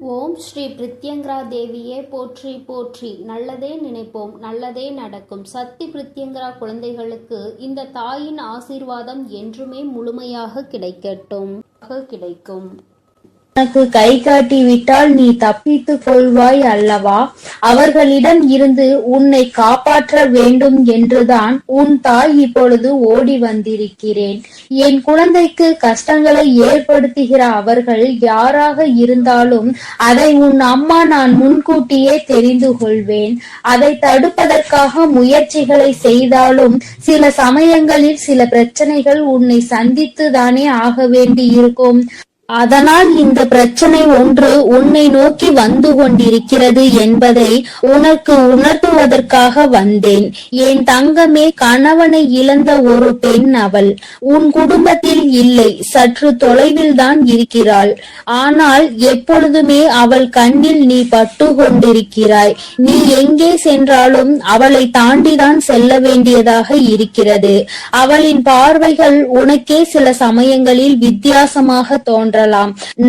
ஓம் ஸ்ரீ பிரித்யங்கரா தேவியே போற்றி போற்றி. நல்லதே நினைப்போம், நல்லதே நடக்கும். சக்தி பிரித்யங்கரா குழந்தைகளுக்கு இந்த தாயின் ஆசீர்வாதம் என்றுமே முழுமையாக கிடைக்கும். உனக்கு கை காட்டி விட்டால் நீ தப்பித்துக் கொள்வாய் அல்லவா? அவர்களிடம் இருந்து உன்னை காப்பாற்ற வேண்டும் என்றுதான் உன் தாய் இப்பொழுது ஓடி வந்திருக்கிறேன். என் குழந்தைக்கு கஷ்டங்களை ஏற்படுத்துகிற அவர்கள் யாராக இருந்தாலும் அதை உன் அம்மா நான் முன்கூட்டியே தெரிந்து கொள்வேன். அதை தடுப்பதற்காக முயற்சிகளை செய்தாலும் சில சமயங்களில் சில பிரச்சனைகள் உன்னை சந்தித்து தானே ஆக வேண்டி இருக்கும். அதனால் இந்த பிரச்சனை ஒன்று உன்னை நோக்கி வந்து கொண்டிருக்கிறது என்பதை உனக்கு உணர்த்துவதற்காக வந்தேன். என் தங்கமே, கணவனை இழந்த ஒரு பெண் அவள். உன் குடும்பத்தில் இல்லை, சற்று தொலைவில் தான் இருக்கிறாள். ஆனால் எப்பொழுதுமே அவள் கண்ணில் நீ பட்டு கொண்டிருக்கிறாய். நீ எங்கே சென்றாலும் அவளை தாண்டிதான் செல்ல வேண்டியதாக இருக்கிறது. அவளின் பார்வைகள் உனக்கே சில சமயங்களில் வித்தியாசமாக தோன்ற.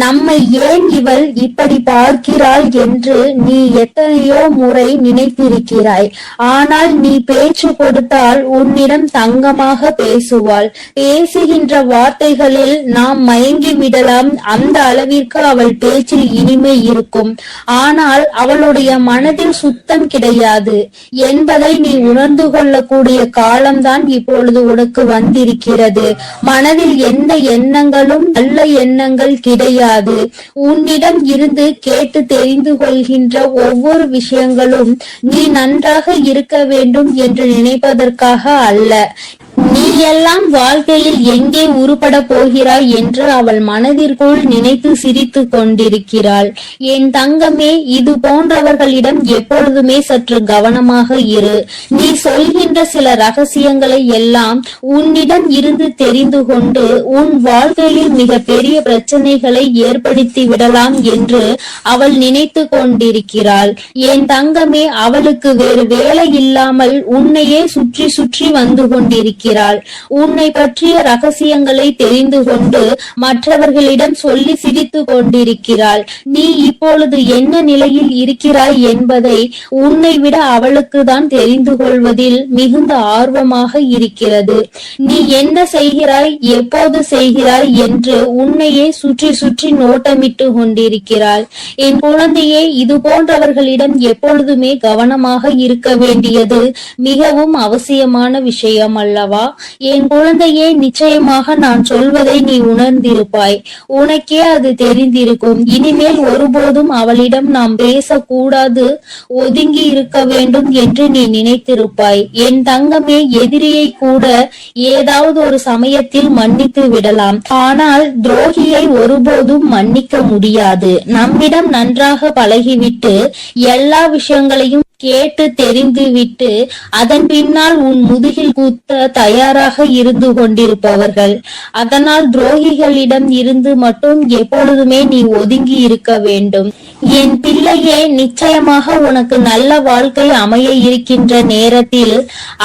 நம்மை ஏன் இவள் இப்படி பார்க்கிறாள் என்று நீ எத்தனையோ முறை நினைத்திருக்கிறாய். ஆனால் நீ பேச்சு கொடுத்தால் உன்னிடம் தங்கமாக பேசுவாள். பேசுகின்ற வார்த்தைகளில் நாம் மயங்கி விடலாம். அந்த அளவிற்கு அவள் பேச்சில் இனிமை இருக்கும். ஆனால் அவளுடைய மனதில் சுத்தம் கிடையாது என்பதை நீ உணர்ந்து கொள்ளக்கூடிய காலம்தான் இப்பொழுது உனக்கு வந்திருக்கிறது. மனதில் எந்த எண்ணங்களும் நல்ல எண்ணங்கள் கிடையாது. உன்னிடம் இருந்து கேட்டு தெரிந்து கொள்கின்ற ஒவ்வொரு விஷயங்களும் நீ நன்றாக இருக்க வேண்டும் என்று நினைப்பதற்காக அல்ல. நீ எல்லாம் வாழ்க்கையில் எங்கே உருப்பட போகிறாய் என்று அவள் மனதிற்குள் நினைத்து சிரித்து கொண்டிருக்கிறாள். என் தங்கமே, இது போன்றவர்களிடம் எப்பொழுதுமே சற்று கவனமாக இரு. நீ சொல்கின்ற சில ரகசியங்களை எல்லாம் உன்னிடம் இருந்து தெரிந்து கொண்டு உன் வாழ்க்கையில் மிக பெரிய பிரச்சனைகளை ஏற்படுத்தி விடலாம் என்று அவள் நினைத்து கொண்டிருக்கிறாள். என் தங்கமே, அவளுக்கு வேறு வேலை இல்லாமல் உன்னையே சுற்றி சுற்றி வந்து கொண்டிருக்கிறாள். உன்னை பற்றிய ரகசியங்களை தெரிந்து கொண்டு மற்றவர்களிடம் சொல்லி சிரித்து கொண்டிருக்கிறாள். நீ இப்பொழுது என்ன நிலையில் இருக்கிறாய் என்பதை உன்னை விட அவளுக்கு தான் தெரிந்து கொள்வதில் மிகுந்த ஆர்வமாக இருக்கிறது. நீ என்ன செய்கிறாய், எப்போது செய்கிறாய் என்று உன்னையே சுற்றி சுற்றி நோட்டமிட்டு கொண்டிருக்கிறாள். என் குழந்தையே, இது போன்றவர்களிடம் எப்பொழுதுமே கவனமாக இருக்க வேண்டியது மிகவும் அவசியமான விஷயம் அல்லவா? என் குழந்தையே, நிச்சயமாக நான் சொல்வதை நீ உணர்ந்திருப்பாய். உனக்கே அது தெரிந்திருக்கும். இனிமேல் ஒருபோதும் அவளிடம் நாம் பேசக்கூடாது, ஒதுங்கி இருக்க வேண்டும் என்று நீ நினைத்திருப்பாய். என் தங்கமே, எதிரியை கூட ஏதாவது ஒரு சமயத்தில் மன்னித்து விடலாம். ஆனால் துரோகியை ஒருபோதும் மன்னிக்க முடியாது. நம்மிடம் நன்றாக பழகிவிட்டு எல்லா விஷயங்களையும் கேட்டு தெரிந்து விட்டு அதன் பின்னால் உன் முதுகில் குத்த தயாராக இருந்து கொண்டிருப்பவர்கள். அதனால் துரோகிகளிடம் இருந்து மட்டும் எப்பொழுதுமே நீ ஒதுங்கி இருக்க வேண்டும். என் பிள்ளையே, நிச்சயமாக உனக்கு நல்ல வாழ்க்கை அமைய இருக்கின்ற நேரத்தில்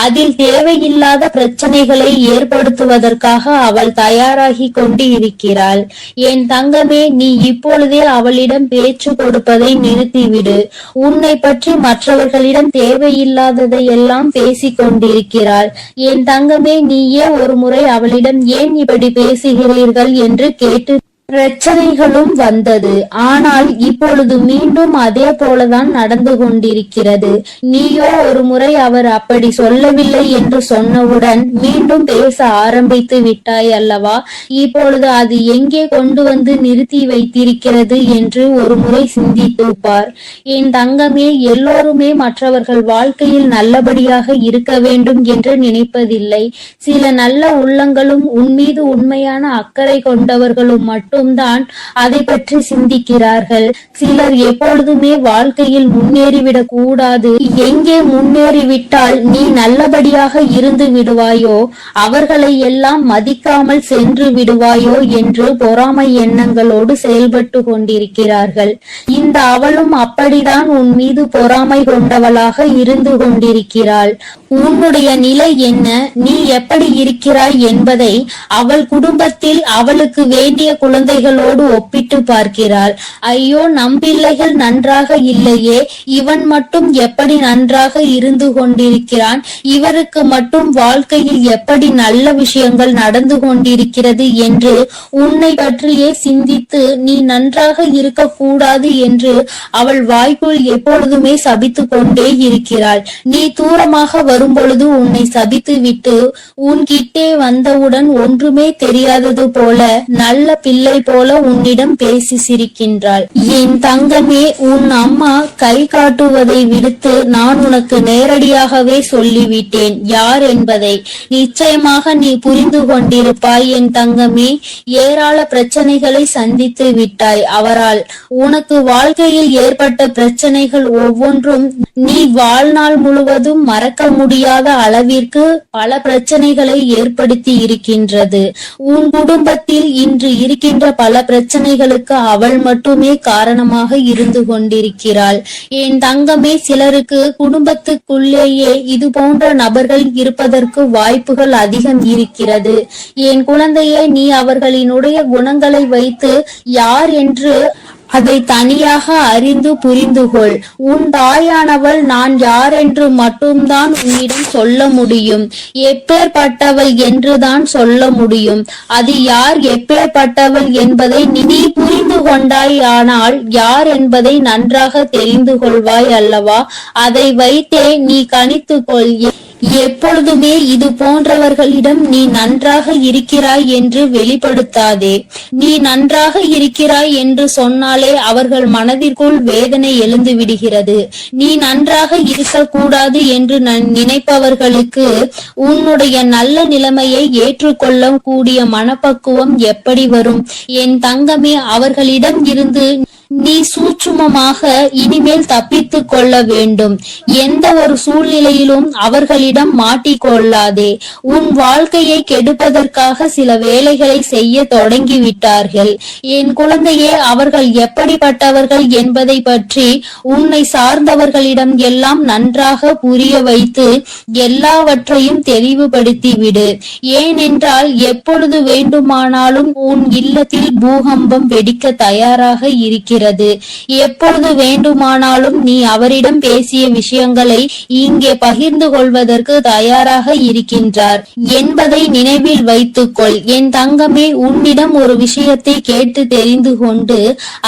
அதில் தேவையில்லாத பிரச்சனைகளை ஏற்படுத்துவதற்காக அவள் தயாராகி கொண்டு இருக்கிறாள். என் தங்கமே, நீ இப்பொழுதே அவளிடம் பேச்சு கொடுப்பதை நிறுத்திவிடு. உன்னை பற்றி மற்றவர்களிடம் தேவையில்லாததை எல்லாம் பேசிக் கொண்டிருக்கிறாள். என் தங்கமே, நீயே ஒரு முறை அவளிடம் ஏன் இப்படி பேசுகிறீர்கள் என்று கேட்டு பிரச்சனைகளும் வந்தது. ஆனால் இப்பொழுது மீண்டும் அதே போலதான் நடந்து கொண்டிருக்கிறது. நீயோ ஒரு முறை அவர் அப்படி சொல்லவில்லை என்று சொன்னவுடன் மீண்டும் பேச ஆரம்பித்து விட்டாய் அல்லவா? இப்பொழுது அது எங்கே கொண்டு வந்து நிறுத்தி வைத்திருக்கிறது என்று ஒரு முறை சிந்தித்து பார். என் தங்கமே, எல்லோருமே மற்றவர்கள் வாழ்க்கையில் நல்லபடியாக இருக்க வேண்டும் என்று நினைப்பதில்லை. சில நல்ல உள்ளங்களும் உன்மீது உண்மையான அக்கறை கொண்டவர்களும் மட்டும் தான் அதை பற்றி சிந்திக்கிறார்கள். சிலர் எப்பொழுதுமே வாழ்க்கையில் முன்னேறிவிடக் கூடாது, எங்கே முன்னேறிவிட்டால் நீ நல்லபடியாக இருந்து விடுவாயோ அவர்களை எல்லாம் மதிக்காமல் சென்று விடுவாயோ என்று பொறாமை எண்ணங்களோடு செயல்பட்டு கொண்டிருக்கிறார்கள். இந்த அவளும் அப்படிதான் உன் மீது பொறாமை கொண்டவளாக இருந்து கொண்டிருக்கிறாள். உன்னுடைய நிலை என்ன, நீ எப்படி இருக்கிறாய் என்பதை அவள் குடும்பத்தில் அவளுக்கு வேண்டிய குழந்தை குழந்தைகளோடு ஒப்பிட்டு பார்க்கிறாள். ஐயோ, நம் பிள்ளைகள் நன்றாக இல்லையே, இவன் மட்டும் எப்படி நன்றாக இருந்து கொண்டிருக்கிறான், இவருக்கு மட்டும் வாழ்க்கையில் எப்படி நல்ல விஷயங்கள் நடந்து கொண்டிருக்கிறது என்று உன்னை பற்றியே சிந்தித்து நீ நன்றாக இருக்க கூடாது என்று அவள் வாய்க்குள் எப்பொழுதுமே சபித்து கொண்டே இருக்கிறாள். நீ தூரமாக வரும்பொழுது உன்னை சபித்து விட்டு உன்கிட்டே வந்தவுடன் ஒன்றுமே தெரியாதது போல நல்ல பிள்ளை போல உன்னிடம் பேசி சிரிக்கின்றாள். என் தங்கமே, உன் அம்மா கை காட்டுவதை விடுத்து நான் உனக்கு நேரடியாகவே சொல்லிவிட்டேன் யார் என்பதை. நிச்சயமாக நீ புரிந்து கொண்டிருப்பாய் என் தங்கமே. ஏராள பிரச்சனைகளை சந்தித்து விட்டாய் அவரால். உனக்கு வாழ்க்கையில் ஏற்பட்ட பிரச்சனைகள் ஒவ்வொன்றும் நீ வாழ்நாள் முழுவதும் மறக்க முடியாத அளவிற்கு பல பிரச்சனைகளை ஏற்படுத்தி இருக்கின்றது. உன் குடும்பத்தில் இன்று இருக்கின்ற பல பிரச்சனைகளுக்கு அவள் மட்டுமே காரணமாக இருந்து கொண்டிருக்கிறாள். என் தங்கமே, சிலருக்கு குடும்பத்துக்குள்ளேயே இது போன்ற நபர்கள் இருப்பதற்கு வாய்ப்புகள் அதிகம் இருக்கிறது. என் குழந்தையே, நீ அவர்களினுடைய குணங்களை வைத்து யார் என்று அதை தனியாக அறிந்து புரிந்து கொள். உன் தாயானவள் நான் யார் என்று மட்டும்தான் உன்னிடம் சொல்ல முடியும். எப்பேற்பட்டவள் என்றுதான் சொல்ல முடியும். அது யார், எப்பேற்பட்டவள் என்பதை நீ புரிந்து கொண்டாய். ஆனால் யார் என்பதை நன்றாக தெரிந்து கொள்வாய் அல்லவா? அதை வைத்தே நீ கணித்துக்கொள். எப்பொழுதுமே இது போன்றவர்களிடம் நீ நன்றாக இருக்கிறாய் என்று வெளிப்படுத்தாதே. நீ நன்றாக இருக்கிறாய் என்று சொன்னாலே அவர்கள் மனதிற்குள் வேதனை எழுந்து விடுகிறது. நீ நன்றாக இருக்கக்கூடாது என்று நினைப்பவர்களுக்கு உன்னுடைய நல்ல நிலைமையை ஏற்றுக்கொள்ள கூடிய மனப்பக்குவம் எப்படி வரும்? என் தங்கமே, அவர்களிடம் இருந்து நீ சூட்சுமமாக இனிமேல் தப்பித்து கொள்ள வேண்டும். எந்த ஒரு சூழ்நிலையிலும் அவர்களிடம் மாட்டிக்கொள்ளாதே. உன் வாழ்க்கையை கெடுப்பதற்காக சில வேலைகளை செய்ய தொடங்கிவிட்டார்கள். என் குழந்தையே, அவர்கள் எப்படிப்பட்டவர்கள் என்பதை பற்றி உன்னை சார்ந்தவர்களிடம் எல்லாம் நன்றாக புரிய வைத்து எல்லாவற்றையும் தெளிவுபடுத்தி விடு. ஏனென்றால் எப்பொழுது வேண்டுமானாலும் உன் இல்லத்தில் பூகம்பம் வெடிக்க தயாராக இருக்கிறது. எப்பொழுது வேண்டுமானாலும் நீ அவரிடம் பேசிய விஷயங்களை இங்கே பகிர்ந்து கொள்வதற்கு தயாராக இருக்கின்றார் என்பதை நினைவில் வைத்துக்கொள். என் தங்கமே, உன்னிடம் ஒரு விஷயத்தை கேட்டு தெரிந்து கொண்டு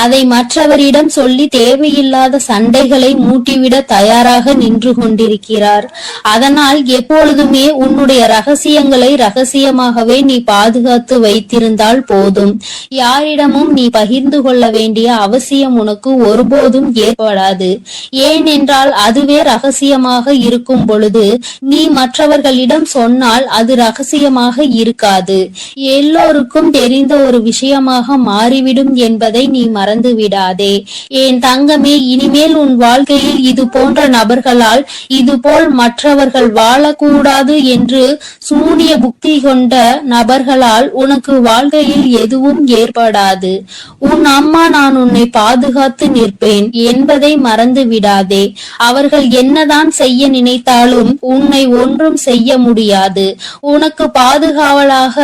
அதை மற்றவரிடம் சொல்லி தேவையில்லாத சண்டைகளை மூட்டிவிட தயாராக நின்று கொண்டிருக்கிறார். அதனால் எப்பொழுதுமே உன்னுடைய ரகசியங்களை ரகசியமாகவே நீ பாதுகாத்து வைத்திருந்தால் போதும். யாரிடமும் நீ பகிர்ந்து கொள்ள வேண்டிய அவசியம் உனக்கு ஒருபோதும் ஏற்படாது. ஏனென்றால் அதுவே ரகசியமாக இருக்கும் பொழுது நீ மற்றவர்களிடம் சொன்னால் அது ரகசியமாக இருக்காது, எல்லோருக்கும் தெரிந்த ஒரு விஷயமாக மாறிவிடும் என்பதை நீ மறந்து விடாதே. என் தங்கமே, இனிமேல் உன் வாழ்க்கையில் இது போன்ற நபர்களால் இதுபோல் மற்றவர்கள் வாழக்கூடாது என்று சூனிய புக்தி கொண்ட நபர்களால் உனக்கு வாழ்க்கையில் எதுவும் ஏற்படாது. உன் அம்மா நான் உன்னை பாதுகாத்து நிற்பேன் என்பதை மறந்து விடாதே. அவர்கள் என்னதான் செய்ய நினைத்தாலும் உன்னை ஒன்றும் செய்ய முடியாது. உனக்கு பாதுகாவலாக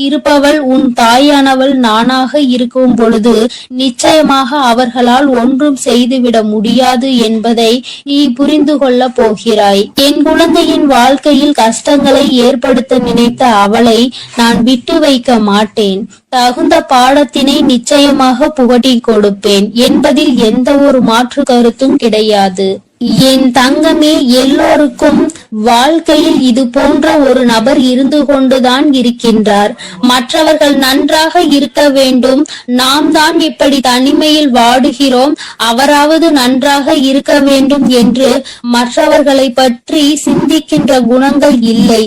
இருப்பவள் உன் தாயானவள் நானாக இருக்கும் பொழுது நிச்சயமாக அவர்களால் ஒன்றும் செய்துவிட முடியாது என்பதை நீ புரிந்து கொள்ள போகிறாய். என் குழந்தையின் வாழ்க்கையில் கஷ்டங்களை ஏற்படுத்த நினைத்த அவளை நான் விட்டு வைக்க மாட்டேன். தகுந்த பாடத்தினை நிச்சயமாக புகட்டி கொடுப்பேன் என்பதில் எந்த ஒரு மாற்று கருத்தும் கிடையாது. என் தங்கமே, எல்லோருக்கும் வாழ்க்கையில் இது போன்ற ஒரு நபர் இருந்து கொண்டுதான் இருக்கின்றார். மற்றவர்கள் நன்றாக இருக்க வேண்டும், நாம் தான் இப்படி தனிமையில் வாடுகிறோம், அவராவது நன்றாக இருக்க வேண்டும் என்று மற்றவர்களை பற்றி சிந்திக்கின்ற குணங்கள் இல்லை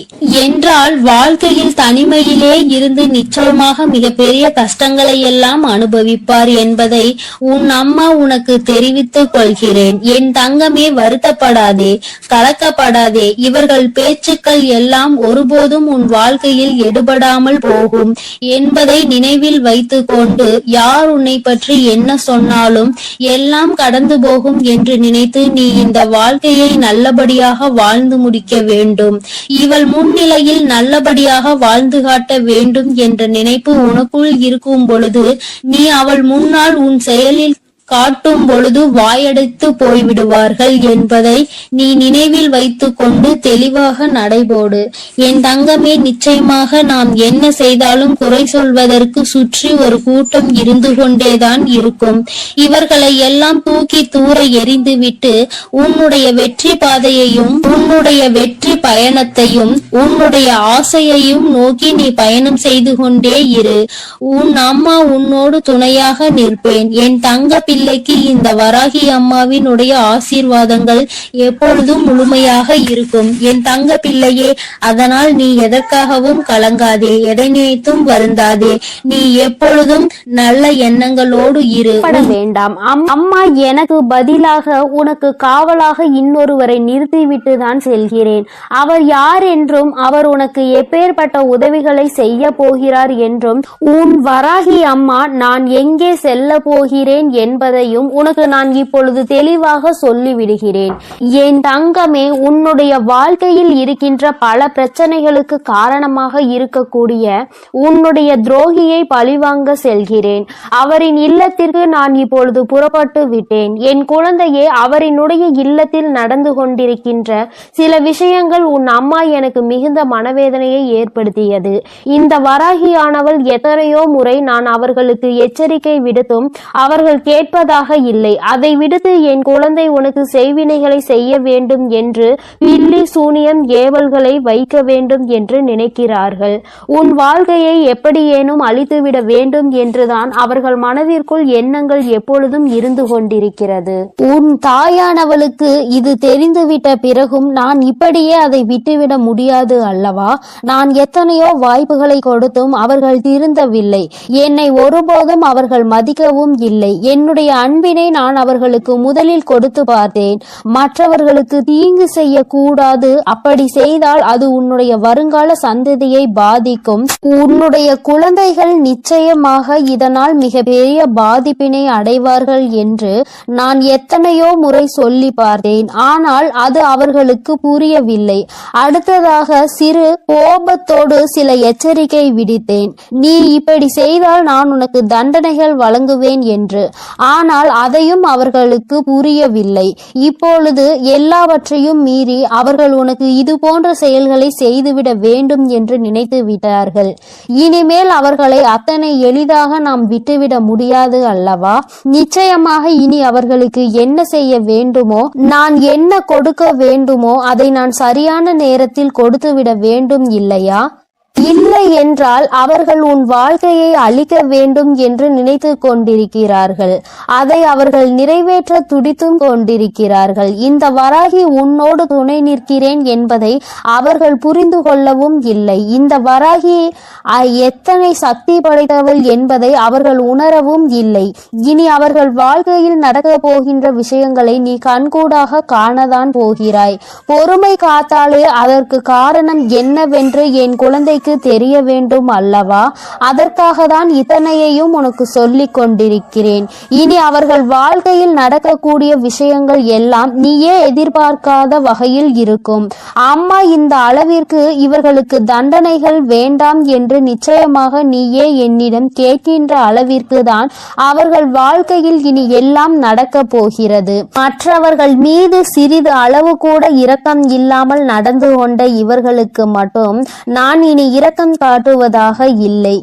என்றால் வாழ்க்கையில் தனிமையிலே இருந்து நிச்சயமாக மிகப்பெரிய கஷ்டங்களை எல்லாம் அனுபவிப்பார் என்பதை உன் அம்மா உனக்கு தெரிவித்துக் கொள்கிறேன். என் தங்கமே, இனிமே வருத்தப்படாதே, கலக்கப்படாதே. இவர்கள் பேச்சுக்கள் எல்லாம் ஒருபோதும் உன் வாழ்க்கையில் எடுபடாமல் போகும் என்பதை நினைவில் வைத்துக் கொண்டு யார் உன்னை பற்றி என்ன சொன்னாலும் எல்லாம் கடந்து போகும் என்று நினைத்து நீ இந்த வாழ்க்கையை நல்லபடியாக வாழ்ந்து முடிக்க வேண்டும். இவள் முன்னிலையில் நல்லபடியாக வாழ்ந்து காட்ட வேண்டும் என்ற நினைப்பு உனக்குள் இருக்கும் பொழுது நீ அவள் முன்னால் உன் செயலில் காட்டும் பொழுது வாயடைத்து போய்விடுவார்கள் என்பதை நீ நினைவில் வைத்துக் கொண்டு தெளிவாக நடைபோடு. என் தங்கமே, நிச்சயமாக நாம் என்ன செய்தாலும் குறை சொல்வதற்கு சுற்றி ஒரு கூட்டம் இருந்து கொண்டேதான் இருக்கும். இவர்களை எல்லாம் தூக்கி தூர எறிந்துவிட்டு உன்னுடைய வெற்றி பாதையையும் உன்னுடைய வெற்றி பயணத்தையும் உன்னுடைய ஆசையையும் நோக்கி நீ பயணம் செய்து கொண்டே இரு. உன் அம்மா உன்னோடு துணையாக நிற்பேன். என் தங்க பிள்ளைக்கு இந்த வராகி அம்மாவினுடைய ஆசீர்வாதங்கள் எப்பொழுதும் முழுமையாக இருக்கும் என் தங்க பிள்ளையே. அதனால் நீ எதற்காகவும் கலங்காதே, எதை நினைத்தும் வருந்தாதே. நீ எப்பொழுதும் நல்ல எண்ணங்களோடு இரு. வேண்டாம். அம்மா எனக்கு பதிலாக உனக்கு காவலாக இன்னொருவரை நிறுத்திவிட்டு தான் செல்கிறேன். அவர் யார் என்றும் அவர் உனக்கு எப்பேற்பட்ட உதவிகளை செய்ய போகிறார் என்றும் உன் வராகி அம்மா நான் எங்கே செல்ல போகிறேன் என்பதையும் உனக்கு நான் இப்பொழுது தெளிவாக சொல்லிவிடுகிறேன். என் தங்கமே, உன்னுடைய வாழ்க்கையில் இருக்கின்ற பல பிரச்சனைகளுக்கு காரணமாக இருக்கக்கூடிய உன்னுடைய துரோகியை பழிவாங்க செல்கிறேன். அவரின் இல்லத்திற்கு நான் இப்பொழுது புறப்பட்டு விட்டேன். என் குழந்தையே, அவரினுடைய இல்லத்தில் நடந்து கொண்டிருக்கின்ற சில விஷயங்கள் உன் அம்மா எனக்கு மிகுந்த மனவேதனையை ஏற்படுத்தியது. இந்த வராகியானவள் எத்தனையோ முறை நான் அவர்களுக்கு எச்சரிக்கை விடுத்தும் அவர்கள் கேட்பதாக இல்லை. அதை விடுத்து என் குழந்தை உனக்கு செய்வினைகளை செய்ய வேண்டும் என்று பில்லி சூனியம் ஏவல்களை வைக்க வேண்டும் என்று நினைக்கிறார்கள். உன் வாழ்க்கையை எப்படியேனும் அழித்துவிட வேண்டும் என்றுதான் அவர்கள் மனதிற்குள் எண்ணங்கள் எப்பொழுதும் இருந்து கொண்டிருக்கிறது. உன் தாயானவளுக்கு இது தெரிந்துவிட்ட பிறகும் நான் இப்படியே அதை விட்டுவிட முடியாது அல்லவா? நான் எத்தனையோ வாய்ப்புகளை கொடுத்தும் அவர்கள் திருந்தவில்லை. என்னை ஒருபோதும் அவர்கள் மதிக்கவும் இல்லை. என்னுடைய அன்பினை நான் அவர்களுக்கு முதலில் கொடுத்து பார்த்தேன். மற்றவர்களுக்கு தீங்கு செய்ய கூடாது, அப்படி செய்தால் அது உன்னுடைய வருங்கால சந்ததியை பாதிக்கும். உன்னுடைய குழந்தைகள் நிச்சயமாக இதனால் மிகப்பெரிய பாதிப்பினை அடைவார்கள் என்று நான் எத்தனையோ முறை சொல்லி பார்த்தேன். ஆனால் அது அவர்களுக்கு புரியவில்லை. அடுத்ததாக சிறு கோபத்தோடு சில எச்சரிக்கை விடுத்தேன். நீ இப்படி செய்தால் நான் உனக்கு தண்டனைகள் வழங்குவேன் என்று. ஆனால் அதையும் அவர்களுக்கு புரியவில்லை. இப்பொழுது எல்லாவற்றையும் மீறி அவர்கள் உனக்கு இது போன்ற செயல்களை செய்துவிட வேண்டும் என்று நினைத்து விட்டார்கள். இனிமேல் அவர்களை அத்தனை எளிதாக நாம் விட்டுவிட முடியாது அல்லவா? நிச்சயமாக இனி அவர்களுக்கு என்ன செய்ய வேண்டுமோ, நான் என்ன கொடுக்க வேண்டுமோ அதை நான் சரியான நேரத்தில் கொடுத்துவிட வேண்டும் இல்லையா? இல்லை என்றால் அவர்கள் உன் வாழ்க்கையை அழிக்க வேண்டும் என்று நினைத்து கொண்டிருக்கிறார்கள். அதை அவர்கள் நிறைவேற்ற துடித்தும் கொண்டிருக்கிறார்கள். இந்த வராகி உன்னோடு துணை நிற்கிறேன் என்பதை அவர்கள் புரிந்து கொள்ளவும் இல்லை. இந்த வராகி எத்தனை சக்தி படைத்தவள் என்பதை அவர்கள் உணரவும் இல்லை. இனி அவர்கள் வாழ்க்கையில் நடக்க போகின்ற விஷயங்களை நீ கண்கூடாக காணதான் போகிறாய். பொறுமை காத்தாலே அதற்கு காரணம் என்னவென்று என் குழந்தைக்கு தெரிய வேண்டும் அல்லவா? அதற்காக தான் இத்தனையையும் உனக்கு சொல்லிக் கொண்டிருக்கிறேன். இனி அவர்கள் வாழ்க்கையில் நடக்கக்கூடிய விஷயங்கள் எல்லாம் நீயே எதிர்பார்க்காத வகையில் இருக்கும். அம்மா இந்த அளவிற்கு இவர்களுக்கு தண்டனைகள் வேண்டாம் என்று நிச்சயமாக நீயே என்னிடம் கேட்கின்ற அளவிற்கு தான் அவர்கள் வாழ்க்கையில் இனி எல்லாம் நடக்க போகிறது. மற்றவர்கள் மீது சிறிது அளவு கூட இரக்கம் இல்லாமல் நடந்து கொண்ட இவர்களுக்கு மட்டும் நான் இனி இரக்கம் காட்டுவதாக இல்லை.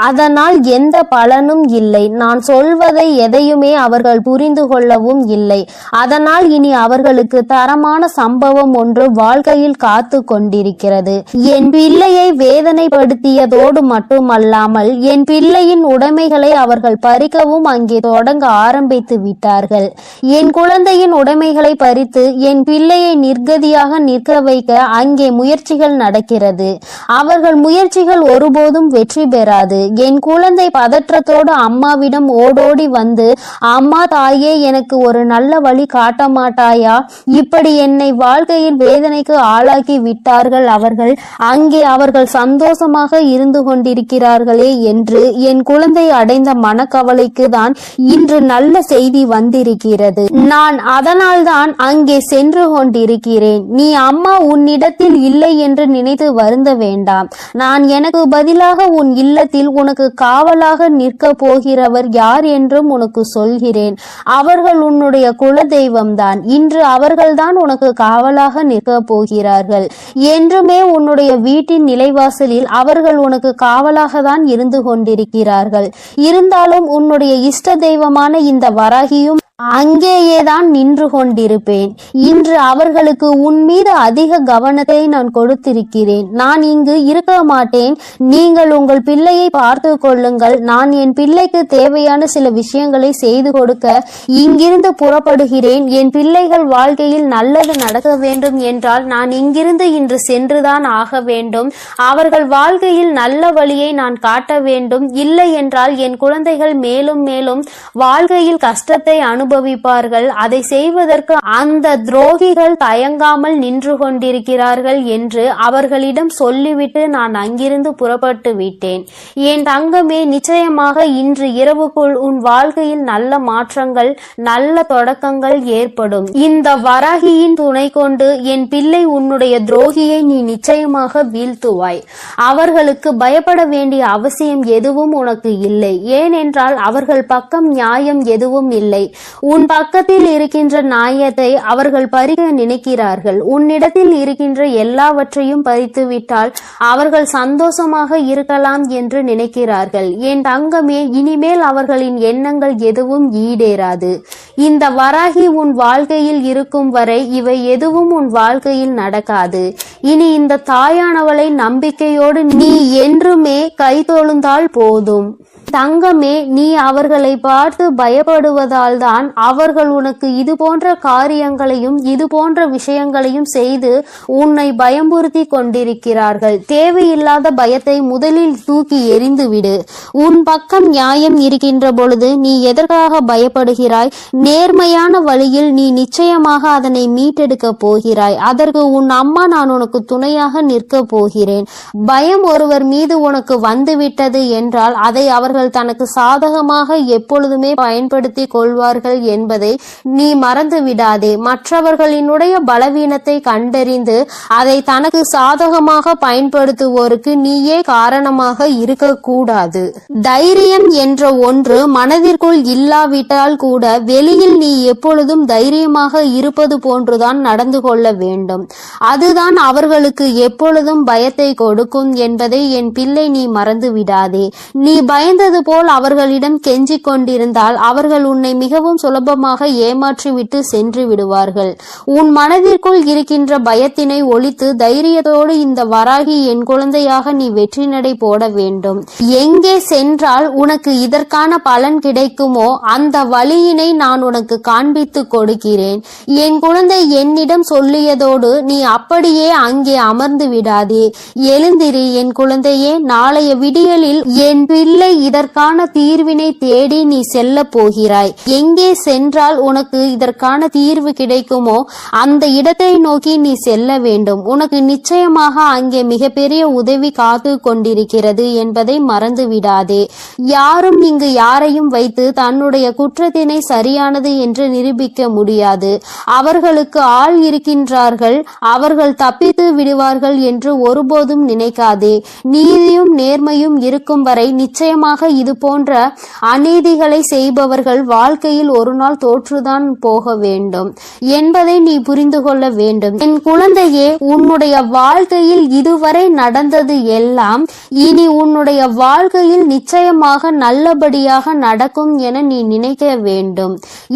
அதனால் எந்த பலனும் இல்லை. நான் சொல்வதை எதையுமே அவர்கள் புரிந்து கொள்ளவும் இல்லை. அதனால் இனி அவர்களுக்கு தரமான சம்பவம் ஒன்று வாழ்க்கையில் காத்து கொண்டிருக்கிறது. என் பிள்ளையை வேதனைப்படுத்தியதோடு மட்டுமல்லாமல் என் பிள்ளையின் உடைமைகளை அவர்கள் பறிக்கவும் அங்கே தொடங்க ஆரம்பித்து விட்டார்கள். என் குழந்தையின் உடைமைகளை பறித்து என் பிள்ளையை நிர்கதியாக நிற்க வைக்க அங்கே முயற்சிகள் நடக்கிறது. அவர்கள் முயற்சிகள் ஒருபோதும் வெற்றி பெறாது. என் குழந்தை பதற்றத்தோடு அம்மாவிடம் ஓடோடி வந்து, அம்மா தாயே, எனக்கு ஒரு நல்ல வழி காட்ட மாட்டாயா? இப்படி என்னை வாழ்க்கையில் வேதனைக்கு ஆளாக்கி விட்டார்கள் அவர்கள். அங்கே அவர்கள் சந்தோஷமாக இருந்து கொண்டிருக்கிறார்களே என்று என் குழந்தை அடைந்த மனக்கவலைக்கு தான் இன்று நல்ல செய்தி வந்திருக்கிறது. நான் அதனால்தான் அங்கே சென்று கொண்டிருக்கிறேன். நீ அம்மா உன்னிடத்தில் இல்லை என்று நினைத்து வருந்த வேண்டாம். நான் எனக்கு பதிலாக உன் இல்லத்தில் உனக்கு காவலாக நிற்க போகிறவர் யார் என்றும் உனக்கு சொல்கிறேன். அவர்கள் உன்னுடைய குல தெய்வம்தான். இன்று அவர்கள்தான் உனக்கு காவலாக நிற்க போகிறார்கள். என்றுமே உன்னுடைய வீட்டின் நிலைவாசலில் அவர்கள் உனக்கு காவலாக தான் இருந்து கொண்டிருக்கிறார்கள். இருந்தாலும் உன்னுடைய இஷ்ட தெய்வமான இந்த வராகியும் அங்கேயேதான் நின்று கொண்டிருப்பேன். இன்று அவர்களுக்கு உன் மீது அதிக கவனத்தை நான் கொடுத்திருக்கிறேன். நான் இங்கு இருக்க மாட்டேன். நீங்கள் உங்கள் பிள்ளையை பார்த்து கொள்ளுங்கள். நான் என் பிள்ளைக்கு தேவையான சில விஷயங்களை செய்து கொடுக்க இங்கிருந்து புறப்படுகிறேன். என் பிள்ளைகள் வாழ்க்கையில் நல்லது நடக்க வேண்டும் என்றால் நான் இங்கிருந்து இன்று சென்றுதான் ஆக வேண்டும். அவர்கள் வாழ்க்கையில் நல்ல வழியை நான் காட்ட வேண்டும். இல்லை என்றால் என் குழந்தைகள் மேலும் மேலும் வாழ்க்கையில் கஷ்டத்தை அனுபவிப்பார்கள். அதை செய்வதற்கு அந்த துரோகிகள் தயங்காமல் நின்று கொண்டிருக்கிறார்கள் என்று அவர்களிடம் சொல்லிவிட்டு நான் அங்கிருந்து புறப்பட்டு விட்டேன். என் தங்கமே, நிச்சயமாக இன்று இரவுக்குள் உன் வாழ்க்கையில் நல்ல மாற்றங்கள், நல்ல தொடக்கங்கள் ஏற்படும். இந்த வராகியின் துணை கொண்டு என் பிள்ளை உன்னுடைய துரோகியை நீ நிச்சயமாக வீழ்த்துவாய். அவர்களுக்கு பயப்பட வேண்டிய அவசியம் எதுவும் உனக்கு இல்லை. ஏனென்றால் அவர்கள் பக்கம் நியாயம் எதுவும் இல்லை. உன் பக்கத்தில் இருக்கின்ற நியாயத்தை அவர்கள் பறிக்க நினைக்கிறார்கள். உன்னிடத்தில் இருக்கின்ற எல்லாவற்றையும் பறித்து விட்டால் அவர்கள் சந்தோஷமாக இருக்கலாம் என்று நினைக்கிறார்கள். என் தங்கமே, இனிமேல் அவர்களின் எண்ணங்கள் எதுவும் ஈடேறாது. இந்த வராகி உன் வாழ்க்கையில் இருக்கும் வரை இவை எதுவும் உன் வாழ்க்கையில் நடக்காது. இனி இந்த தாயானவளை நம்பிக்கையோடு நீ என்றுமே கைதொழுந்தால் போதும். தங்கமே, நீ அவர்களை பார்த்து பயப்படுவதால் தான் அவர்கள் உனக்கு இது போன்ற காரியங்களையும் இது போன்ற விஷயங்களையும் செய்து உன்னை பயமுறுத்தி கொண்டிருக்கிறார்கள். தேவையில்லாத பயத்தை முதலில் தூக்கி எறிந்துவிடு. உன் பக்கம் நியாயம் இருக்கின்ற பொழுது நீ எதற்காக பயப்படுகிறாய்? நேர்மையான வழியில் நீ நிச்சயமாக அதனை மீட்டெடுக்க போகிறாய். அதற்கு உன் அம்மா நான் உனக்கு துணையாக நிற்க போகிறேன். பயம் ஒருவர் மீது உனக்கு வந்துவிட்டது என்றால் அதை அவர்கள் தனக்கு சாதகமாக எப்பொழுதுமே பயன்படுத்தி கொள்வார்கள் என்பதை நீ மறந்து விடாதே. மற்றவர்களினுடைய பலவீனத்தை கண்டறிந்து அதை தனக்கு சாதகமாக பயன்படுத்துவோருக்கு நீயே காரணமாக இருக்கக்கூடாது. தைரியம் என்ற ஒன்று மனதிற்குள் இல்லாவிட்டால் கூட வெளியில் நீ எப்பொழுதும் தைரியமாக இருப்பது போன்றுதான் நடந்து கொள்ள வேண்டும். அதுதான் அவர்களுக்கு எப்பொழுதும் பயத்தை கொடுக்கும் என்பதை என் பிள்ளை நீ மறந்து விடாதே. நீ பயந்தது போல் அவர்களிடம் கெஞ்சிக் கொண்டிருந்தால் அவர்கள் உன்னை மிகவும் சுலபமாக ஏமாற்றிவிட்டு சென்று விடுவார்கள். உன் மனதிற்குள் இருக்கின்ற பயத்தினை ஒழித்து தைரியத்தோடு இந்த வராகி என் குழந்தையாக நீ வெற்றி நடை போட வேண்டும். எங்கே சென்றால் உனக்கு இதற்கான பலன் கிடைக்குமோ அந்த வழியினை நான் உனக்கு காண்பித்து கொடுக்கிறேன். என் குழந்தை என்னிடம் சொல்லியதோடு நீ அப்படியே அங்கே அமர்ந்து விடாதே. எழுந்திரு என் குழந்தையே. நாளைய விடியலில் என் பிள்ளை இதற்கான தீர்வினை தேடி நீ செல்ல போகிறாய். எங்கே சென்றால் உனக்கு இதற்கான தீர்வு கிடைக்குமோ அந்த இடத்தை நோக்கி நீ செல்ல வேண்டும். உனக்கு நிச்சயமாக அங்கே மிகப்பெரிய உதவி காத்து கொண்டிருக்கிறது என்பதை மறந்து விடாதே. யாரும் இங்கு யாரையும் வைத்து தன்னுடைய குற்றத்தினை சரியானது என்று நிரூபிக்க முடியாது. அவர்களுக்கு ஆள் இருக்கின்றார்கள், அவர்கள் தப்பித்து விடுவார்கள் என்று ஒருபோதும் நினைக்காதே. நீதியும் நேர்மையும் இருக்கும் வரை நிச்சயமாக இது போன்ற அநீதிகளை செய்பவர்கள் வாழ்க்கையில் ஒரு நாள் தோற்றுதான் போக வேண்டும் என்பதை நீ புரிந்து கொள்ள வேண்டும். என் குழந்தையே, உன்னுடைய வாழ்க்கையில் இதுவரை நடந்தது எல்லாம் இனி உன்னுடைய வாழ்க்கையில் நிச்சயமாக நல்லபடியாக நடக்கும் என நீ நினைக்க வேண்டும்.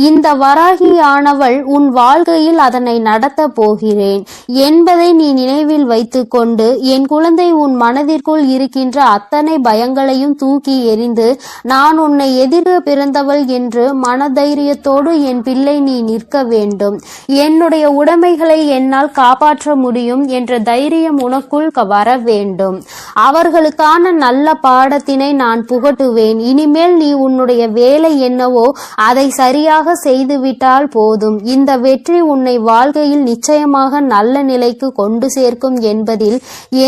இந்த வராகியானவள் உன் வாழ்க்கையில் அதனை நடத்த போகிறேன் என்பதை நீ நினைவில் வைத்துக் கொண்டு என் குழந்தை உன் மனதிற்குள் இருக்கின்ற அத்தனை பயங்களையும் தூக்கி தெரிந்து நான் உன்னை எதிர பிறந்தவள் என்று மனதைரியத்தோடு என் பிள்ளை நீ நிற்க வேண்டும். என்னுடைய உடைமைகளை என்னால் காப்பாற்ற முடியும் என்ற தைரியம் உனக்குள் வர வேண்டும். அவர்களுக்கான நல்ல பாடத்தினை நான் புகட்டுவேன். இனிமேல் நீ உன்னுடைய வேலை என்னவோ அதை சரியாக செய்துவிட்டால் போதும். இந்த வெற்றி உன்னை வாழ்க்கையில் நிச்சயமாக நல்ல நிலைக்கு கொண்டு சேர்க்கும் என்பதில்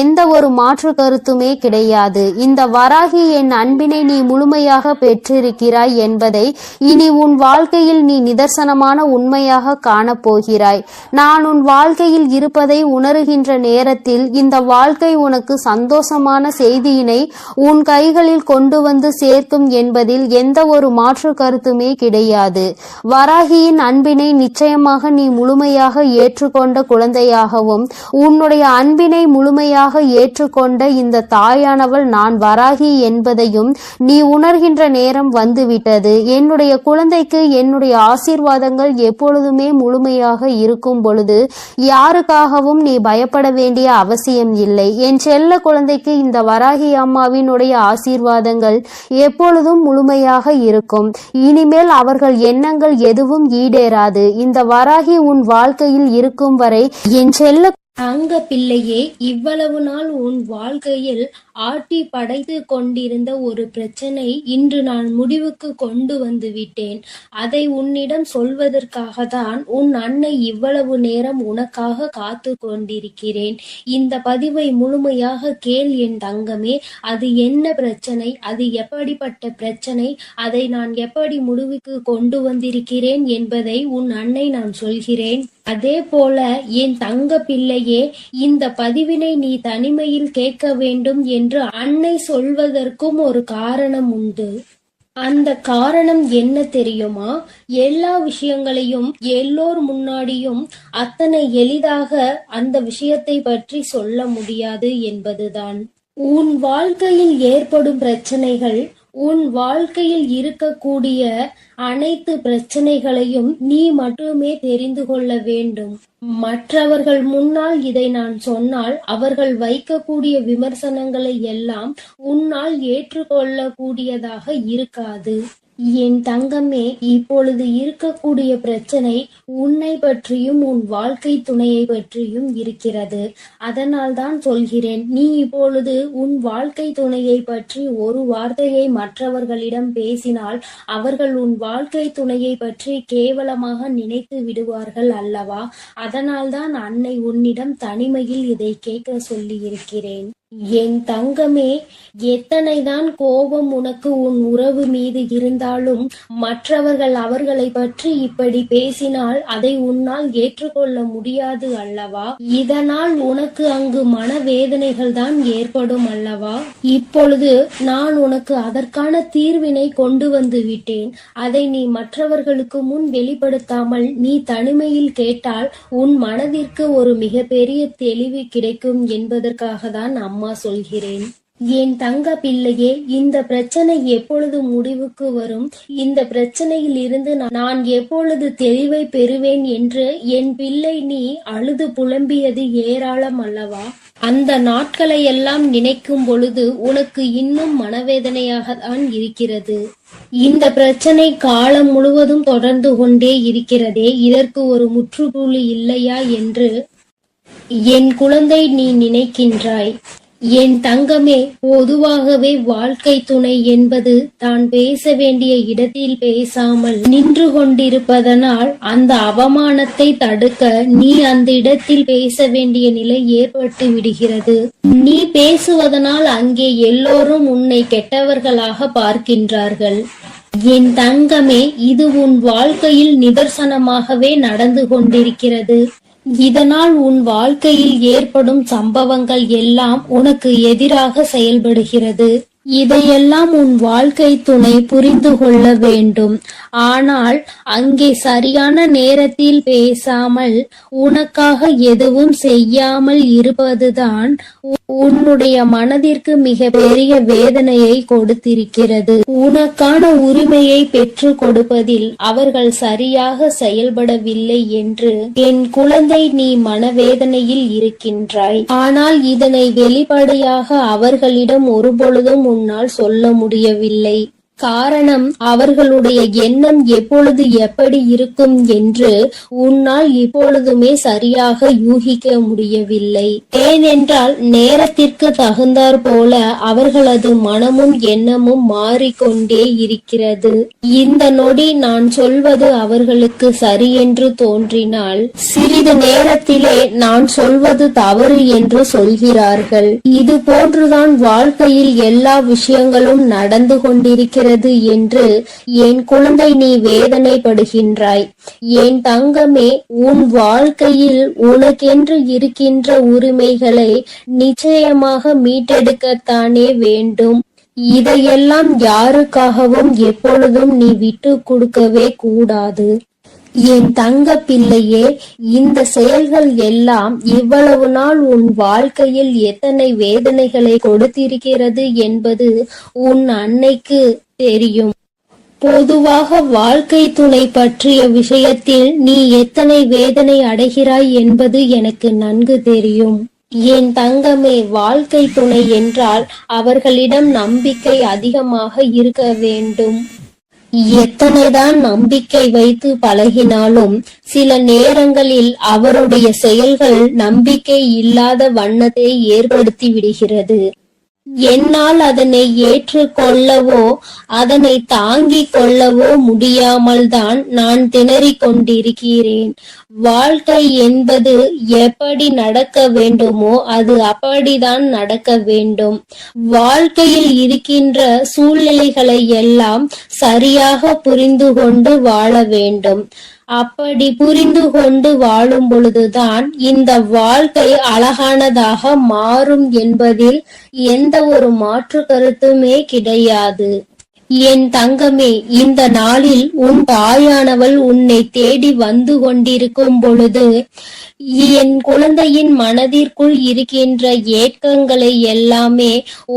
எந்த ஒரு மாற்று கருத்துமே கிடையாது. இந்த வராகி என் அன்பினை நீ முழுமையாக பெற்றிருக்கிறாய் என்பதை இனி உன் வாழ்க்கையில் நீ நிதர்சனமான உண்மையாக காணப்போகிறாய். நான் உன் வாழ்க்கையில் இருப்பதை உணர்கின்ற நேரத்தில் இந்த வாழ்க்கை உனக்கு சந்தோஷமான செய்தியினை உன் கைகளில் கொண்டு வந்து சேர்க்கும் என்பதில் எந்த ஒரு மாற்று கருத்துமே கிடையாது. வராகியின் அன்பினை நிச்சயமாக நீ முழுமையாக ஏற்றுக்கொண்ட குழந்தையாகவும் உன்னுடைய அன்பினை முழுமையாக ஏற்றுக்கொண்ட இந்த தாயானவள் நான் வராகி என்பதையும் நீ உணர்கின்ற நேரம் வந்துவிட்டது. என்னுடைய குழந்தைக்கு என்னுடைய ஆசீர்வாதங்கள் எப்பொழுதுமே முழுமையாக இருக்கும் பொழுது யாருக்காகவும் நீ பயப்பட வேண்டிய அவசியம் இல்லை. என் செல்ல குழந்தைக்கு இந்த வராகி அம்மாவினுடைய ஆசீர்வாதங்கள் எப்பொழுதும் முழுமையாக இருக்கும். இனிமேல் அவர்கள் எண்ணங்கள் எதுவும் ஈடேறாது. இந்த வராகி உன் வாழ்க்கையில் இருக்கும் வரை என் செல்ல அங்க பிள்ளையே, இவ்வளவு நாள் உன் வாழ்க்கையில் ஆட்டி படைத்து கொண்டிருந்த ஒரு பிரச்சனை இன்று நான் முடிவுக்கு கொண்டு வந்து விட்டேன். அதை உன்னிடம் சொல்வதற்காக தான் உன் அன்னை இவ்வளவு நேரம் உனக்காக காத்து கொண்டிருக்கிறேன். இந்த பதிவை முழுமையாக கேள் என் தங்கமே. அது என்ன பிரச்சனை, அது எப்படிப்பட்ட பிரச்சனை, அதை நான் எப்படி முடிவுக்கு கொண்டு வந்திருக்கிறேன் என்பதை உன் அன்னை நான் சொல்கிறேன். அதே போல என் தங்க பிள்ளையே, இந்த பதிவினை நீ தனிமையில் கேட்க வேண்டும் என்று அன்னை சொல்வதற்கும் ஒரு காரணம் உண்டு. அந்த காரணம் என்ன தெரியுமா? எல்லா விஷயங்களையும் எல்லோர் முன்னாடியும் அத்தனை எளிதாக அந்த விஷயத்தை பற்றி சொல்ல முடியாது என்பதுதான். உன் வாழ்க்கையில் ஏற்படும் பிரச்சனைகள், உன் வாழ்க்கையில் இருக்கக்கூடிய அனைத்து பிரச்சனைகளையும் நீ மட்டுமே தெரிந்து கொள்ள வேண்டும். மற்றவர்கள் முன்னால் இதை நான் சொன்னால் அவர்கள் வைக்கக்கூடிய விமர்சனங்களை எல்லாம் உன்னால் ஏற்றுக்கொள்ளக்கூடியதாக இருக்காது. என் தங்கமே, இப்பொழுது இருக்கக்கூடிய பிரச்சனை உன்னை பற்றியும் உன் வாழ்க்கை துணையை பற்றியும் இருக்கிறது. அதனால் தான் சொல்கிறேன், நீ இப்பொழுது உன் வாழ்க்கை துணையை பற்றி ஒரு வார்த்தையை மற்றவர்களிடம் பேசினால் அவர்கள் உன் வாழ்க்கை துணையை பற்றி கேவலமாக நினைத்து விடுவார்கள் அல்லவா? அதனால் தான் அன்னை உன்னிடம் தனிமையில் இதை கேட்க சொல்லி இருக்கிறேன். என் தங்கமே, எத்தனைதான் கோபம் உனக்கு உன் உறவு மீது இருந்தாலும் மற்றவர்கள் அவர்களை பற்றி இப்படி பேசினால் அதை உன்னால் ஏற்றுக்கொள்ள முடியாது அல்லவா? இதனால் உனக்கு அங்கு மனவேதனைகள் தான் ஏற்படும் அல்லவா? இப்பொழுது நான் உனக்கு அதற்கான தீர்வினை கொண்டு வந்து விட்டேன். அதை நீ மற்றவர்களுக்கு முன் வெளிப்படுத்தாமல் நீ தனிமையில் கேட்டால் உன் மனதிற்கு ஒரு மிகப்பெரிய தெளிவு கிடைக்கும் என்பதற்காக தான் அம்மா சொல்கிறேன். என் தங்க பிள்ளையே, இந்த பிரச்சனை எப்பொழுது முடிவுக்கு வரும், இந்த பிரச்சனையில் இருந்து நான் எப்பொழுது தெளிவை பெறுவேன் என்று என் பிள்ளை நீ அழுது புலம்பியது ஏராளம் அல்லவா? அந்த நாட்களை எல்லாம் நினைக்கும் பொழுது உனக்கு இன்னும் மனவேதனையாக தான் இருக்கிறது. இந்த பிரச்சனை காலம் முழுவதும் தொடர்ந்து கொண்டே இருக்கிறதே, இதற்கு ஒரு முற்றுப்புள்ளி இல்லையா என்று என் குழந்தை நீ நினைக்கின்றாய். என் தங்கமே, பொதுவாகவே வாழ்க்கை துணை என்பது தான் பேச வேண்டிய இடத்தில் பேசாமல் நின்று கொண்டிருப்பதனால் அந்த அவமானத்தை தடுக்க நீ அந்த இடத்தில் பேச வேண்டிய நிலை ஏற்பட்டு விடுகிறது. நீ பேசுவதனால் அங்கே எல்லோரும் உன்னை கெட்டவர்களாக பார்க்கின்றார்கள். என் தங்கமே, இது உன் வாழ்க்கையில் நிதர்சனமாகவே நடந்து கொண்டிருக்கிறது. இதனால் உன் வாழ்க்கையில் ஏற்படும் சம்பவங்கள் எல்லாம் உனக்கு எதிராக செயல்படுகிறது. இதையெல்லாம் உன் வாழ்க்கை துணை புரிந்து கொள்ள வேண்டும். ஆனால் அங்கே சரியான நேரத்தில் பேசாமல் உனக்காக எதுவும் செய்யாமல் இருப்பதுதான் உன்னுடைய மனதிற்கு மிக பெரிய வேதனையை கொடுத்திருக்கிறது. உனக்கான உரிமையை பெற்று கொடுப்பதில் அவர்கள் சரியாக செயல்படவில்லை என்று என் குழந்தை நீ மனவேதனையில் இருக்கின்றாய். ஆனால் இதனை வெளிப்படையாக அவர்களிடம் ஒருபொழுதும் உன்னால் சொல்ல முடியவில்லை. காரணம், அவர்களுடைய எண்ணம் எப்பொழுது எப்படி இருக்கும் என்று உன்னால் இப்பொழுதுமே சரியாக யூகிக்க முடியவில்லை. ஏனென்றால் நேரத்திற்கு தகுந்தாற் போல அவர்களது மனமும் எண்ணமும் மாறிக்கொண்டே இருக்கிறது. இந்த நொடி நான் சொல்வது அவர்களுக்கு சரி என்று தோன்றினால் சிறிது நேரத்திலே நான் சொல்வது தவறு என்று சொல்கிறார்கள். இது போன்றுதான் வாழ்க்கையில் எல்லா விஷயங்களும் நடந்து கொண்டிருக்கிறது என்று என் குழந்தை நீ வேதனைப்படுகின்றாய். என் தங்கமே, உன் வாழ்க்கையில் உனக்கென்று இருக்கின்ற உரிமைகளை நிச்சயமாக மீட்டெடுக்கத்தானே வேண்டும். இதையெல்லாம் யாருக்காகவும் எப்பொழுதும் நீ விட்டு கொடுக்கவே கூடாது. என் தங்க பிள்ளையே, இந்த செயல்கள் எல்லாம் இவ்வளவு நாள் உன் வாழ்க்கையில் எத்தனை வேதனைகளை கொடுத்திருக்கிறது என்பது உன் அன்னைக்கு தெரியும். பொதுவாக வாழ்க்கை துணை பற்றிய விஷயத்தில் நீ எத்தனை வேதனை அடைகிறாய் என்பது எனக்கு நன்கு தெரியும். என் தங்கமே, வாழ்க்கை துணை என்றால் அவர்களிடம் நம்பிக்கை அதிகமாக இருக்க வேண்டும். எத்தனைதான் நம்பிக்கை வைத்து பழகினாலும் சில நேரங்களில் அவருடைய செயல்கள் நம்பிக்கை இல்லாத வண்ணத்தை ஏற்படுத்தி விடுகிறது. என்னால் அதனை ஏற்றுக்கொள்ளவோ அதனை தாங்கிக் கொள்ளவோ முடியாமல் தான் நான் திணறிக் கொண்டிருக்கிறேன். வாழ்க்கை என்பது எப்படி நடக்க வேண்டுமோ அது அப்படிதான் நடக்க வேண்டும். வாழ்க்கையில் இருக்கின்ற சூழ்நிலைகளை எல்லாம் சரியாக புரிந்து கொண்டு வாழ வேண்டும். அப்படி புரிந்து கொண்டு வாழும் பொழுதுதான் இந்த வாழ்க்கை அழகானதாக மாறும் என்பதில் எந்த ஒரு மாற்று கருத்துமே கிடையாது. என் தங்கமே, இந்த நாளில் உன் தாயானவள் உன்னை தேடி வந்து கொண்டிருக்கும் பொழுது என் குழந்தையின் மனதிற்குள் இருக்கின்ற ஏக்கங்களை எல்லாமே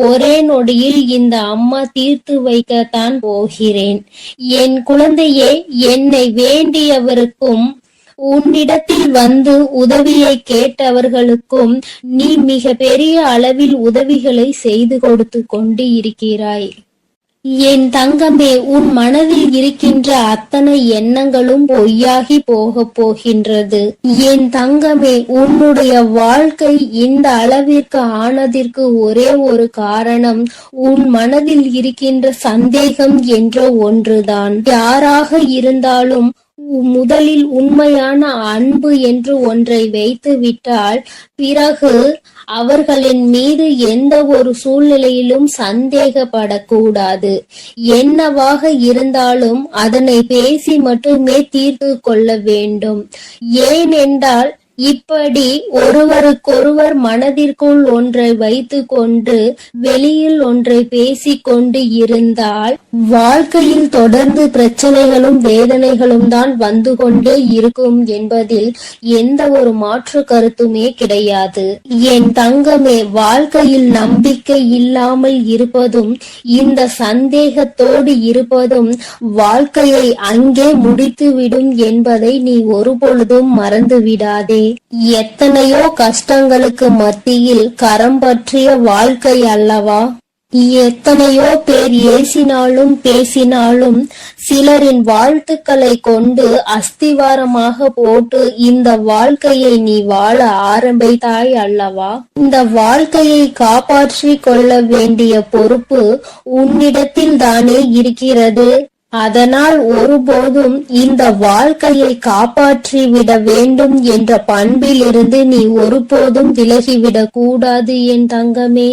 ஒரே நொடியில் இந்த அம்மா தீர்த்து வைக்கத்தான் போகிறேன். என் குழந்தையே, என்னை வேண்டியவருக்கும் உன்னிடத்தில் வந்து உதவியை கேட்டவர்களுக்கும் நீ மிக பெரிய அளவில் உதவிகளை செய்து கொடுத்து கொண்டு இருக்கிறாய். என் தங்கமே, உன் மனதில் இருக்கின்ற அத்தனை எண்ணங்களும் பொய்யாகி போகின்றது. என் தங்கமே, உன்னுடைய வாழ்க்கை இந்த அளவிற்கு ஆனதற்கு ஒரே ஒரு காரணம் உன் மனதில் இருக்கின்ற சந்தேகம் என்ற ஒன்றுதான். யாராக இருந்தாலும் முதலில் உண்மையான அன்பு என்று ஒன்றை வைத்து விட்டால் பிறகு அவர்களின் மீது எந்த ஒரு சூழ்நிலையிலும் சந்தேகப்படக்கூடாது. என்னவாக இருந்தாலும் அதனை பேசி மட்டுமே தீர்த்து கொள்ள வேண்டும். ஏனென்றால் இப்படி ஒருவருக்கொருவர் மனதிற்குள் ஒன்றை வைத்து கொண்டு வெளியில் ஒன்றை பேசிக்கொண்டு இருந்தால் வாழ்க்கையில் தொடர்ந்து பிரச்சனைகளும் வேதனைகளும் தான் வந்து கொண்டே இருக்கும் என்பதில் எந்த ஒரு மாற்று கருத்துமே கிடையாது. என் தங்கமே, வாழ்க்கையில் நம்பிக்கை இல்லாமல் இருப்பதும் இந்த சந்தேகத்தோடு இருப்பதும் வாழ்க்கையை அங்கே முடித்துவிடும் என்பதை நீ ஒருபொழுதும் மறந்து விடாதே. எத்தனையோ கஷ்டங்களுக்கு மத்தியில் கரம் பற்றிய வாழ்க்கை அல்லவா? எத்தனையோ பேர் ஏசினாலும் பேசினாலும் சிலரின் வாழ்த்துக்களை கொண்டு அஸ்திவாரமாக போட்டு இந்த வாழ்க்கையை நீ வாழ ஆரம்பித்தாய் அல்லவா? இந்த வாழ்க்கையை காப்பாற்றி கொள்ள வேண்டிய பொறுப்பு உன்னிடத்தில் தானே இருக்கிறது. அதனால் ஒருபோதும் இந்த வாழ்க்கையை காப்பாற்றி விட வேண்டும் என்ற பண்பில் இருந்து நீ ஒருபோதும் விலகிவிடக் கூடாது. என் தங்கமே,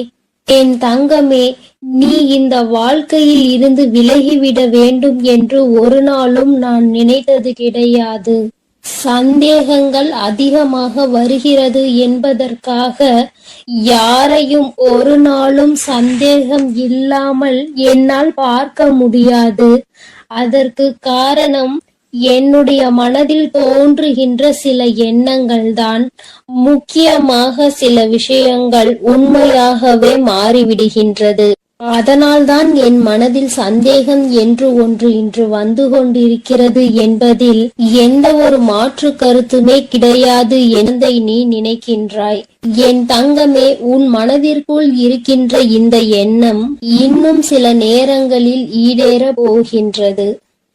என் தங்கமே, நீ இந்த வாழ்க்கையில் இருந்து விலகிவிட வேண்டும் என்று ஒரு நாளும் நான் நினைத்தது கிடையாது. சந்தேகங்கள் அதிகமாக வருகிறது என்பதற்காக யாரையும் ஒரு நாளும் சந்தேகம் இல்லாமல் என்னால் பார்க்க முடியாது. அதற்கு காரணம் என்னுடைய மனதில் தோன்றுகின்ற சில எண்ணங்கள் தான். முக்கியமாக சில விஷயங்கள் உண்மையாகவே மாறிவிடுகின்றது. அதனால்தான் என் மனதில் சந்தேகம் என்று ஒன்று இன்று வந்து கொண்டிருக்கிறது என்பதில் எந்த ஒரு மாற்று கருத்துமே கிடையாது என்பதை நீ நினைக்கின்றாய். என் தங்கமே, உன் மனதிற்குள் இருக்கின்ற இந்த எண்ணம் இன்னும் சில நேரங்களில் ஈடேற போகின்றது.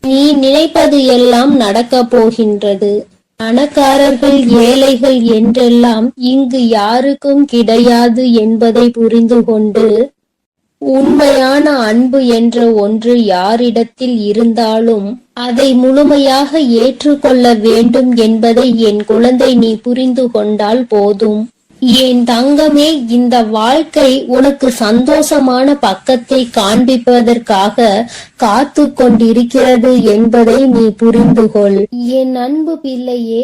நீ நினைப்பது எல்லாம் நடக்கப் போகின்றது. பணக்காரர்கள் ஏழைகள் என்றெல்லாம் இங்கு யாருக்கும் கிடையாது என்பதை புரிந்து கொண்டு, உண்மையான அன்பு என்ற ஒன்று யாரிடத்தில் இருந்தாலும் அதை முழுமையாக ஏற்றுக்கொள்ள வேண்டும் என்பதை என் குழந்தை நீ புரிந்து கொண்டால் போதும். என் தங்கமே, இந்த வாழ்க்கை உனக்கு சந்தோஷமான பக்கத்தை காண்பிப்பதற்காக காத்து கொண்டிருக்கிறது என்பதை நீ புரிந்து கொள். என் அன்பு பிள்ளையே,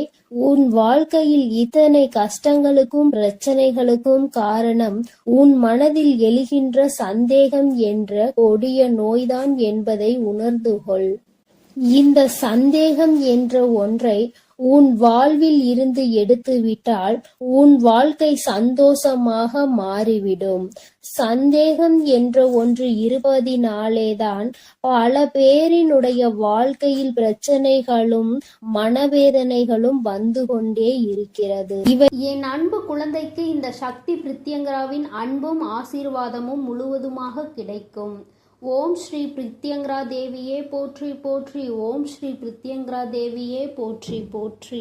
உன் வாழ்க்கையில் இத்தனை கஷ்டங்களுக்கும் பிரச்சனைகளுக்கும் காரணம் உன் மனதில் எழுகின்ற சந்தேகம் என்ற கொடிய நோய்தான் என்பதை உணர்ந்து கொள். இந்த சந்தேகம் என்ற ஒன்றை உன் வாழ்வில் இருந்து எடுத்துவிட்டால் உன் வாழ்க்கை சந்தோஷமாக மாறிவிடும். சந்தேகம் என்ற ஒன்று இருப்பதினாலேதான் பல பேரினுடைய வாழ்க்கையில் பிரச்சனைகளும் மனவேதனைகளும் வந்து கொண்டே இருக்கிறது. என் அன்பு குழந்தைக்கு இந்த சக்தி பிரித்யங்கராவின் அன்பும் ஆசீர்வாதமும் முழுவதுமாக கிடைக்கும். ஓம் ஸ்ரீ பிரித்யங்கரா தேவியே போற்றி போற்றி. ஓம் ஸ்ரீ பிரித்யங்கரா தேவியே போற்றி போற்றி.